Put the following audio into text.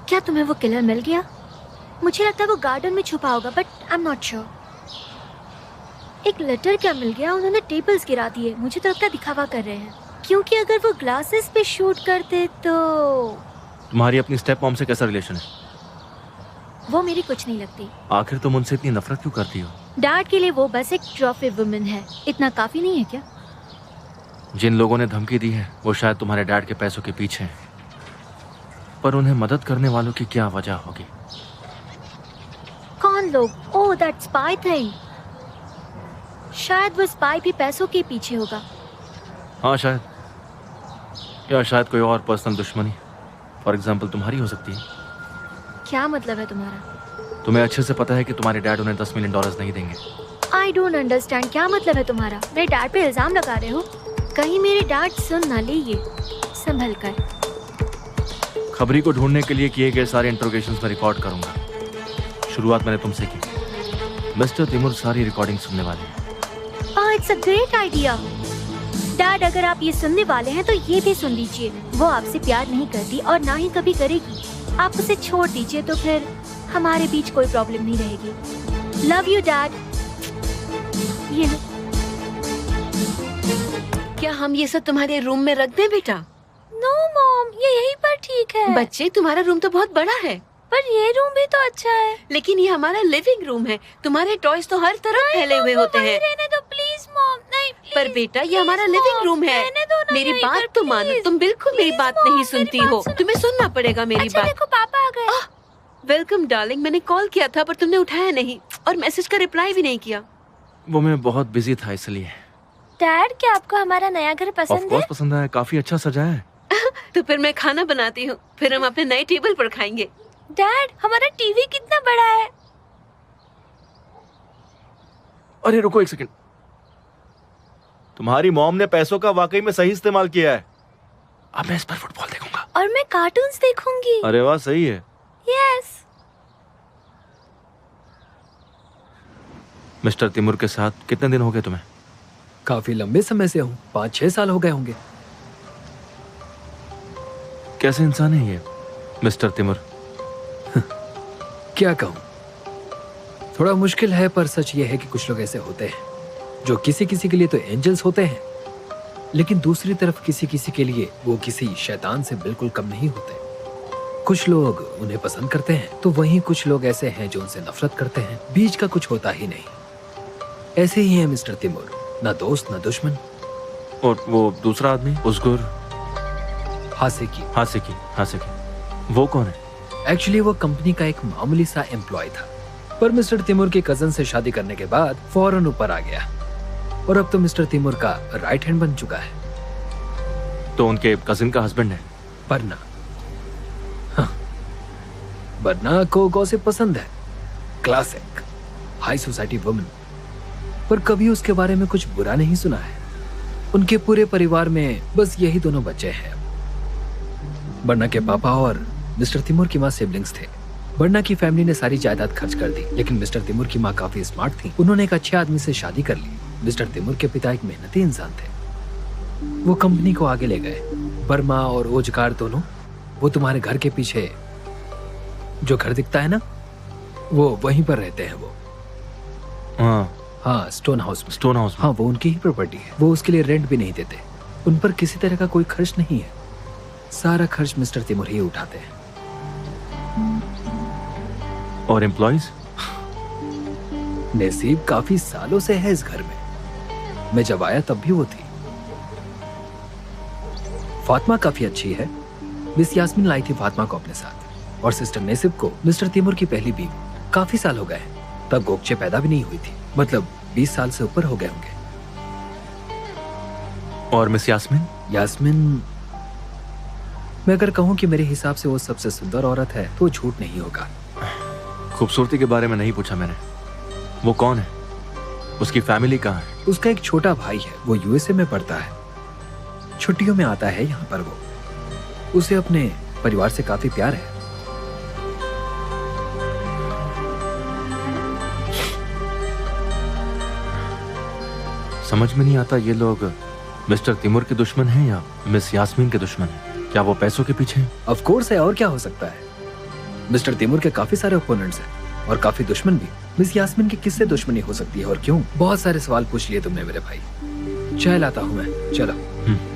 क्या तुम्हें वो किलर मिल गया? मुझे लगता है वो गार्डन में छुपा होगा, but I am not sure. एक लेटर क्या मिल गया? उन्होंने टेबल्स गिरा दिए। मुझे तो लगता है दिखावा कर रहे हैं, क्योंकि अगर वो ग्लासेस पे शूट करते तो। तुम्हारी अपनी स्टेप मॉम से कैसा रिलेशन है? वो मेरी कुछ नहीं लगती। आखिर तुम उनसे इतनी नफरत क्यों करती हो? डैड के लिए वो बस एक ट्रॉफी वुमन है। इतना काफी नहीं है क्या? जिन लोगों ने धमकी दी है वो शायद तुम्हारे डैड के पैसों के पीछे हैं, पर उन्हें मदद करने वालों की क्या वजह होगी? कौन लोग? ओह, दैट स्पाई थिंग। शायद वो स्पाई भी पैसों के पीछे होगा। हाँ शायद, या शायद कोई और पर्सनल दुश्मनी, फॉर एग्जाम्पल तुम्हारी हो सकती है। क्या मतलब है तुम्हारा? तुम्हें अच्छे से पता है कि तुम्हारे डैड उन्हें $10 मिलियन नहीं देंगे। I don't understand. क्या मतलब है तुम्हारा? मेरे डैड पे इल्जाम लगा रहे हो? कहीं मेरे डैड सुन ना ले ये। संभल कर। खबरी को ढूंढने के लिए किए गए सारे इंट्रोगेशंस में रिकॉर्ड करूंगा। शुरुआत मैंने तुमसे की। मिस्टर तिमुर सारी रिकॉर्डिंग सुनने वाले हैं। It's a great idea. Dad, अगर आप ये सुनने वाले हैं तो ये भी सुन लीजिए। वो आपसे प्यार नहीं करती और ना ही कभी करेगी। आप उसे छोड़ दीजिए तो फिर हमारे बीच कोई प्रॉब्लम नहीं रहेगी। Love you dad. ये क्या हम ये सब तुम्हारे रूम में रख दें बेटा? नो मॉम, ये यहीं पर ठीक है। बच्चे, तुम्हारा रूम तो बहुत बड़ा है। पर ये रूम भी तो अच्छा है। लेकिन ये हमारा लिविंग रूम है। तुम्हारे टॉयज तो हर तरफ फैले हुए होते हैं। रहने दो प्लीज मॉम। नहीं प्लीज। पर बेटा, ये हमारा लिविंग रूम है। रहने दो ना, मेरी यहीं बात पर, तो मानो। प्लीज। तुम बिल्कुल मेरी प्लीज, बात मॉम, नहीं मेरी सुनती बात हो। सुनो। तुम्हें सुनना पड़ेगा मेरी अच्छा बात। देखो, पापा आ गए। Welcome darling. मैंने कॉल किया था पर तुमने उठाया नहीं और मैसेज का रिप्लाई भी नहीं किया। वो मैं बहुत बिजी था इसलिए। डैड, क्या आपको हमारा नया घर ऑफ पसंद है? कोर्स पसंद आया, काफी अच्छा सजा है। तो फिर मैं खाना बनाती हूँ, फिर हम अपने नए टेबल पर खाएंगे। डैड, हमारा टीवी कितना बड़ा है। अरे रुको एक सेकंड, तुम्हारी मॉम ने पैसों का वाकई में सही इस्तेमाल किया है। अब मैं इस पर फुटबॉल देखूंगा। और मैं कार्टून्स देखूंगी। अरे वाह, सही है। यस। मिस्टर तिमुर के साथ कितने दिन हो गए तुम्हें? काफी लंबे समय से हूँ, 5-6 साल हो गए होंगे। कैसे इंसान है ये मिस्टर तिमुर? क्या कहूँ, थोड़ा मुश्किल है, पर सच ये है कि कुछ लोग ऐसे होते हैं जो किसी किसी के लिए तो एंजल्स होते हैं, लेकिन दूसरी तरफ किसी किसी के लिए वो किसी शैतान से बिल्कुल कम नहीं होते। कुछ लोग उन्हें पसंद करते हैं तो वहीं कुछ लोग ऐसे हैं जो उनसे नफरत करते हैं। बीच का कुछ होता ही नहीं। ऐसे ही है मिस्टर तिमुर, ना दोस्त ना दुश्मन। और वो दूसरा आदमी उस्गुर हासिकी। वो कौन है? एक्चुअली वो कंपनी का एक मामूली सा एम्प्लॉय था, पर मिस्टर तिमुर के कजन से शादी करने के बाद फौरन ऊपर आ गया और अब तो मिस्टर तिमुर का राइट हैंड बन चुका है। तो उनके कजिन का हस्बैंड है? बरना। हाँ, बरना को गॉसिप पसंद है, क्लासिक हाई सोसाइटी वुमन, पर कभी उसके बारे में कुछ बुरा नहीं सुना है। उनके पूरे परिवार में बस यही दोनों बच्चे हैं। बरना के पापा और मिस्टर तिमुर की माँ सिबलिंग्स थे। बरना की फैमिली ने सारी जायदाद खर्च कर दी, लेकिन मिस्टर तिमुर की माँ काफी स्मार्ट थी। उन्होंने एक अच्छे आदमी से शादी कर ली। मिस्टर तिमुर के पिता एक मेहनती इंसान थे। वो कंपनी को आगे ले गए। बर्मा और ओजकार दोनों, वो तुम्हारे घर के पीछे जो घर दिखता है ना, वो वहीं पर रहते हैं। वो हाँ, स्टोन हाउस में। हाँ, वो उनकी ही प्रॉपर्टी है। वो उसके लिए रेंट भी नहीं देते। उन पर किसी तरह का कोई खर्च नहीं है। सारा खर्च मिस्टर तिमुर ही उठाते हैं। और एम्प्लॉइज? नसीब काफी सालों से है इस घर में। मैं जब आया तब भी वो थी। फातिमा काफी अच्छी है। मिस यास्मीन लाई थी फातिमा को अपने साथ, और सिस्टर नसीब को मिस्टर तिमुर की पहली बीवी। काफी साल हो गए, तब गोकचे पैदा भी नहीं हुई थी। मतलब 20 साल से ऊपर हो गए होंगे। और मिस यास्मीन? यास्मीन, मैं अगर कहूँ कि मेरे हिसाब से वो सबसे सुंदर औरत है तो झूठ नहीं होगा। खूबसूरती के बारे में नहीं पूछा मैंने। वो कौन है? उसकी फैमिली कहाँ है? उसका एक छोटा भाई है, वो यूएसए में पढ़ता है। छुट्टियों में आता है यहाँ पर। वो उसे अपने परिवार से काफी प्यार है। समझ में नहीं आता, ये लोग मिस्टर तिमुर के दुश्मन हैं या मिस यास्मीन के दुश्मन हैं? क्या वो पैसों के पीछे हैं? ऑफ कोर्स है, और क्या हो सकता है। मिस्टर तैमूर के काफी सारे ओपोनेंट्स हैं और काफी दुश्मन भी। मिस यास्मीन की किससे दुश्मनी हो सकती है और क्यों? बहुत सारे सवाल पूछ लिए तुमने मेरे भाई। चाय लाता हूँ मैं, चलो।